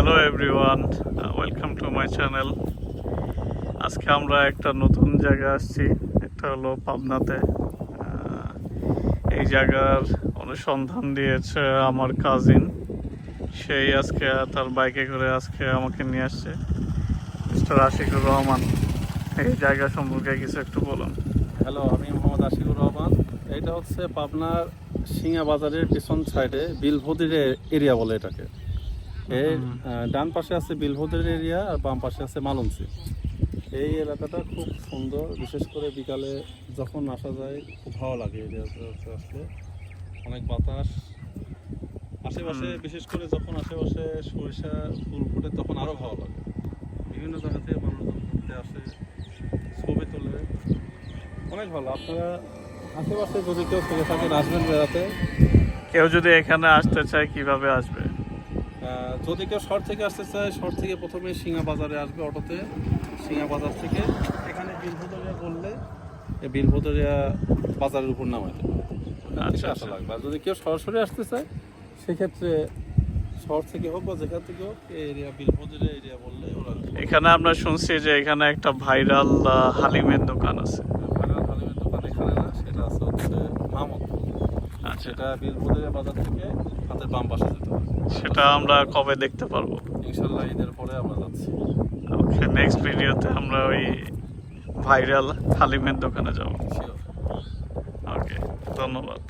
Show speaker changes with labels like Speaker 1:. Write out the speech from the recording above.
Speaker 1: Hello everyone, welcome to my channel. আজকে আমরা একটা নতুন জায়গা আসছি, একটা হলো পাবনাতে। এই জায়গার অনুসন্ধান দিয়েছে আমার কাজিন। সেই আজকে তার বাইকে করে আজকে আমাকে নিয়ে আসছে। মিস্টার আশিকুর রহমান, এই জায়গা সম্পর্কে কিছু একটু বলুন।
Speaker 2: হ্যালো, আমি মোহাম্মদ আশিকুর রহমান। এটা হচ্ছে পাবনার সিঙ্গা বাজারের পিছন সাইডে বিলভদির এরিয়া বলে এটাকে। এর ডান পাশে আছে বিলভদির এরিয়া আর বাম পাশে আছে মালঞ্চি। এই এলাকাটা খুব সুন্দর, বিশেষ করে বিকালে যখন আসা যায় খুব ভালো লাগে। এরিয়াতে আসলে অনেক বাতাস আশেপাশে, বিশেষ করে যখন আশেপাশে সরিষা ফুল ফুটে তখন আরও ভালো লাগে। বিভিন্ন জায়গা থেকে মানুষজন ঘুরতে আসে, ছবি তোলে, অনেক ভালো। আপনারা আশেপাশে যদি কেউ থেকে থাকেন আসবেন বেড়াতে।
Speaker 1: কেউ যদি এখানে আসতে চায় কিভাবে আসবে?
Speaker 2: যদি কেউ শহর থেকে আসতে চায়, শহর থেকে প্রথমে সিঙ্গা বাজারে আসবে অটোতে। সিঙ্গা বাজার থেকে এখানে বিলভদরিয়া বললে এই বিলভদরিয়া বাজারের উপর নামাইতে
Speaker 1: আচ্ছা,
Speaker 2: আসা লাগবে। আর যদি কেউ সরাসরি আসতে চায় সেক্ষেত্রে শহর থেকে হোক বা যেখান থেকে হোক এই এরিয়া বিলভদরিয়া এরিয়া বললে ওরা।
Speaker 1: এখানে আমরা শুনছি যে এখানে একটা ভাইরাল হালিমের দোকান আছে।
Speaker 2: ভাইরাল হালিমের দোকান এখানে না, সেটা আছে হচ্ছে মাহমুদপুর।
Speaker 1: আচ্ছা,
Speaker 2: সেটা বিলভদরিয়া বাজার থেকে হাতের বাম পাশে যেতে হবে।
Speaker 1: সেটা আমরা কবে দেখতে পারবো?
Speaker 2: ইনশাল্লাহ ঈদের পরে আমরা যাচ্ছি।
Speaker 1: ওকে, নেক্সট ভিডিওতে আমরা ওই ভাইরাল হালিমের দোকানে যাব।
Speaker 2: শিওর।
Speaker 1: ওকে, ধন্যবাদ।